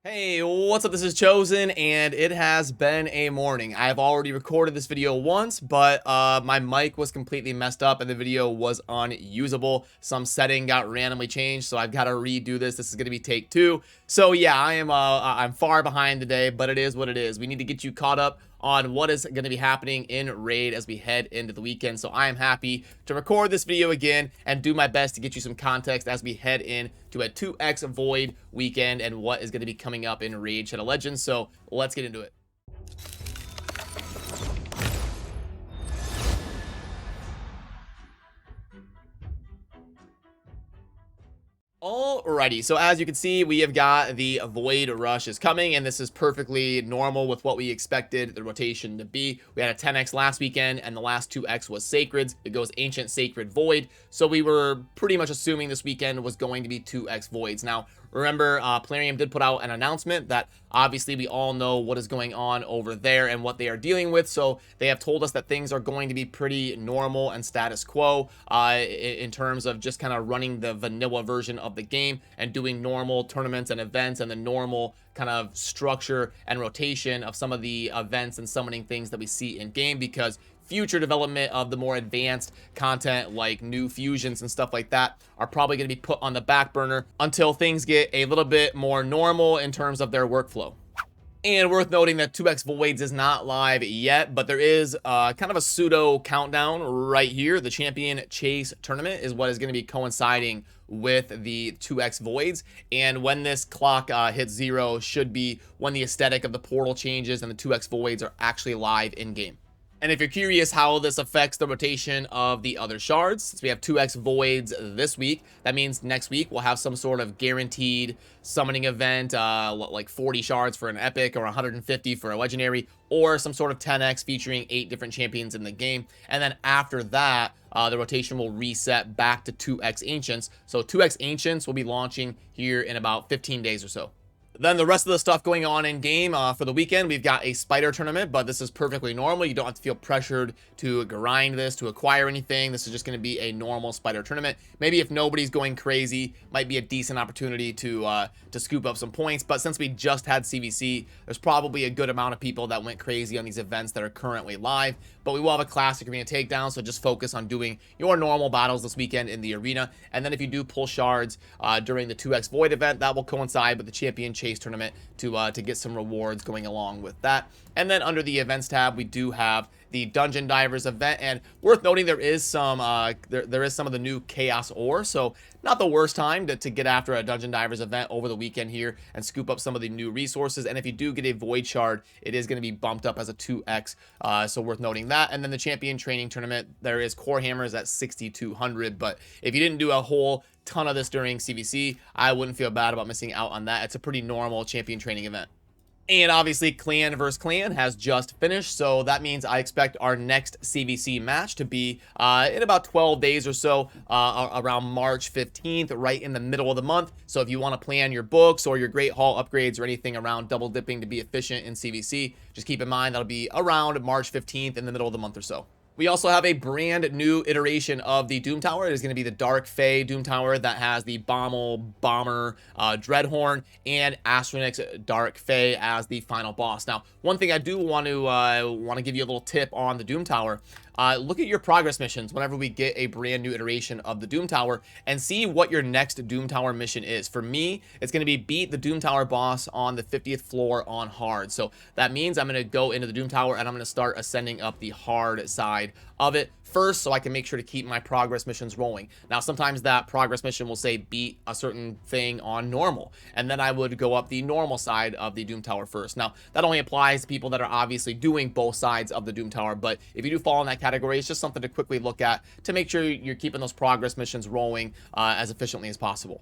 Hey, what's up? This is Chosen, and it has been a morning. I've already recorded this video once, but my mic was completely messed up and the video was unusable. Some setting got randomly changed, so I've got to redo this. This is going to be take two. So yeah, I'm far behind today, but it is what it is. We need to get you caught up on what is going to be happening in Raid as we head into the weekend. So I am happy to record this video again and do my best to get you some context as we head in to a 2x Void weekend and what is going to be coming up in Raid Shadow Legends. So let's get into it. Alrighty, so as you can see, we have got the Void Rush is coming, and this is perfectly normal with what we expected the rotation to be. We had a 10x last weekend, and the last 2x was Sacreds. It goes Ancient, Sacred, Void, so we were pretty much assuming this weekend was going to be 2x Voids. Now, remember, Plarium did put out an announcement that obviously we all know what is going on over there and what they are dealing with, so they have told us that things are going to be pretty normal and status quo in terms of just kind of running the vanilla version of the game and doing normal tournaments and events and the normal kind of structure and rotation of some of the events and summoning things that we see in game, because future development of the more advanced content like new fusions and stuff like that are probably going to be put on the back burner until things get a little bit more normal in terms of their workflow. And worth noting that 2x Voids is not live yet, but there is kind of a pseudo countdown right here. The Champion Chase Tournament is what is going to be coinciding with the 2x Voids, and when this clock hits 0 should be when the aesthetic of the portal changes and the 2x Voids are actually live in game. And if you're curious how this affects the rotation of the other shards, since we have 2x Voids this week, that means next week we'll have some sort of guaranteed summoning event, like 40 shards for an epic or 150 for a legendary, or some sort of 10x featuring 8 different champions in the game. And then after that, the rotation will reset back to 2x Ancients. So 2x Ancients will be launching here in about 15 days or so. Then the rest of the stuff going on in game for the weekend, we've got a spider tournament, but this is perfectly normal. You don't have to feel pressured to grind this, to acquire anything. This is just going to be a normal spider tournament. Maybe if nobody's going crazy, might be a decent opportunity to scoop up some points. But since we just had CVC, there's probably a good amount of people that went crazy on these events that are currently live. But we will have a classic arena takedown, so just focus on doing your normal battles this weekend in the arena. And then if you do pull shards during the 2x Void event, that will coincide with the Champion Chase Tournament to get some rewards going along with that. And then under the events tab, we do have the Dungeon Divers event, and worth noting there is some there is some of the new Chaos ore, so not the worst time to get after a Dungeon Divers event over the weekend here and scoop up some of the new resources. And if you do get a Void Shard, it is going to be bumped up as a 2x, so worth noting that. And then the Champion Training Tournament, there is Core Hammers at 6,200, but if you didn't do a whole ton of this during CVC, I wouldn't feel bad about missing out on that. It's a pretty normal champion training event. And obviously clan versus clan has just finished, so that means I expect our next CVC match to be in about 12 days or so, around March 15th, right in the middle of the month. So if you want to plan your books or your Great Hall upgrades or anything around double dipping to be efficient in CVC, just keep in mind that'll be around March 15th in the middle of the month or so. We also have a brand new iteration of the Doom Tower. It is going to be the Dark Fae Doom Tower that has the Bomber Dreadhorn and Astronix Dark Fae as the final boss. Now, one thing I do want to give you a little tip on the Doom Tower. Look at your progress missions whenever we get a brand new iteration of the Doom Tower and see what your next Doom Tower mission is. For me, it's going to be beat the Doom Tower boss on the 50th floor on hard. So that means I'm going to go into the Doom Tower and I'm going to start ascending up the hard side of it first, so I can make sure to keep my progress missions rolling. Now, sometimes that progress mission will say beat a certain thing on normal, and then I would go up the normal side of the Doom Tower first. Now, that only applies to people that are obviously doing both sides of the Doom Tower, but if you do fall in that category, it's just something to quickly look at to make sure you're keeping those progress missions rolling as efficiently as possible.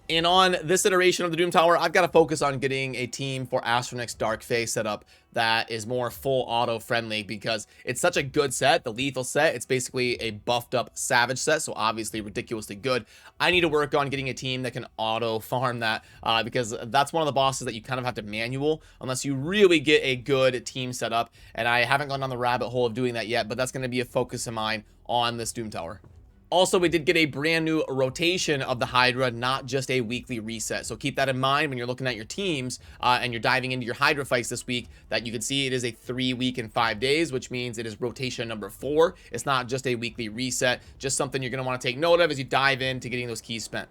And on this iteration of the Doom Tower, I've got to focus on getting a team for Astronix Dark Fae set up that is more full auto friendly, because it's such a good set, the lethal set. It's basically a buffed up Savage set, so obviously ridiculously good. I need to work on getting a team that can auto farm that, because that's one of the bosses that you kind of have to manual unless you really get a good team set up, and I haven't gone down the rabbit hole of doing that yet, but that's going to be a focus of mine on this Doom Tower. Also, we did get a brand new rotation of the Hydra, not just a weekly reset. So keep that in mind when you're looking at your teams and you're diving into your Hydra fights this week, that you can see it is a 3-week and 5 days, which means it is rotation number 4. It's not just a weekly reset, just something you're going to want to take note of as you dive into getting those keys spent.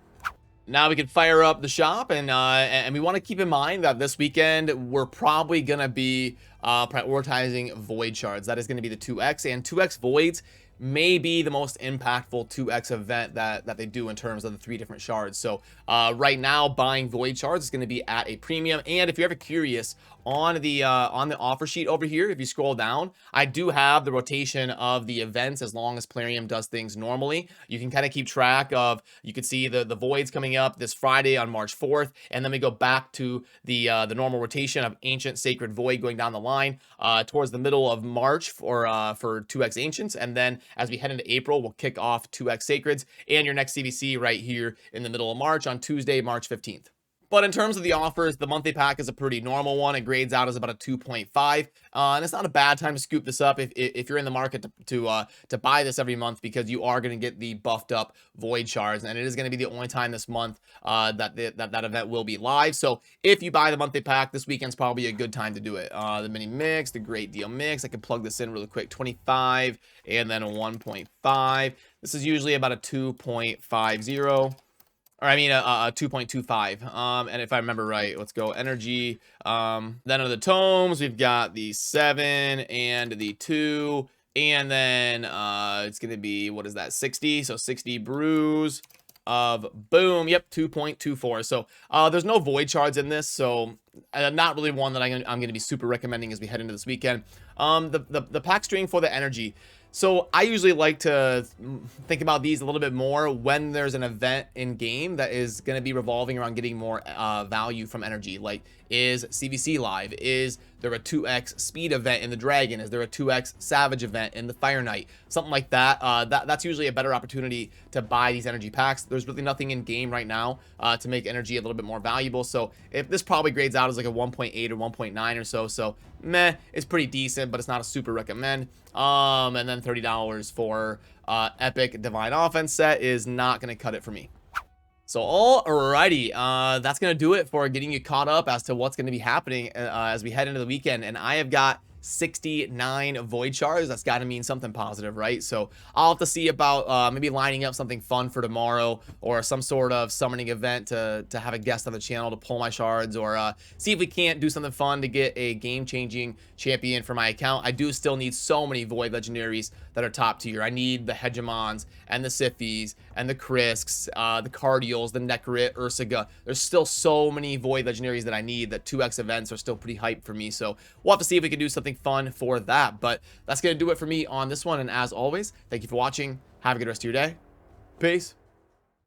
Now we can fire up the shop, and we want to keep in mind that this weekend we're probably going to be prioritizing void shards. That is going to be the 2x, and 2x voids may be the most impactful 2x event that they do in terms of the 3 different shards. So right now, buying void shards is going to be at a premium. And if you're ever curious, on the offer sheet over here, if you scroll down, I do have the rotation of the events as long as Plarium does things normally. You can kind of keep track of, you can see the voids coming up this Friday on March 4th, and then we go back to the normal rotation of Ancient Sacred Void going down the line towards the middle of March for 2x Ancients, and then as we head into April, we'll kick off 2x Sacreds and your next CVC right here in the middle of March on Tuesday, March 15th. But in terms of the offers, the monthly pack is a pretty normal one. It grades out as about a 2.5, and it's not a bad time to scoop this up if you're in the market to buy this every month, because you are going to get the buffed up void shards, and it is going to be the only time this month that event will be live. So if you buy the monthly pack, this weekend's probably a good time to do it. The mini mix, the great deal mix, I can plug this in really quick, 25 and then a 1.5. This is usually about a 2.50. Or I mean a 2.25. And if I remember right, let's go energy. Then of the tomes, we've got the 7 and the 2, and then it's gonna be, what is that, 60? So 60 brews of boom. Yep, 2.24. So there's no void shards in this, so not really one that I'm gonna be super recommending as we head into this weekend. The pack string for the energy. So I usually like to think about these a little bit more when there's an event in game that is going to be revolving around getting more value from energy. Like, is CVC live? Is there a 2x speed event in the Dragon? Is there a 2x Savage event in the Fire Knight? Something like that. That's usually a better opportunity to buy these energy packs. There's really nothing in game right now to make energy a little bit more valuable. So if this probably grades out as like a 1.8 or 1.9 or so. So meh, it's pretty decent, but it's not a super recommend. And then $30 for Epic Divine Offense set is not going to cut it for me. So alrighty, that's going to do it for getting you caught up as to what's going to be happening as we head into the weekend. And I have got 69 void shards. That's got to mean something positive, right? So I'll have to see about maybe lining up something fun for tomorrow, or some sort of summoning event to have a guest on the channel to pull my shards, or see if we can't do something fun to get a game-changing champion for my account. I do still need so many void legendaries that are top tier. I need the Hegemons and the Sifis and the Krisks, the Cardials, the Nekarit, Ursaga. There's still so many void legendaries that I need, that 2x events are still pretty hyped for me. So we'll have to see if we can do something fun for that. But that's going to do it for me on this one. And as always, thank you for watching. Have a good rest of your day. Peace.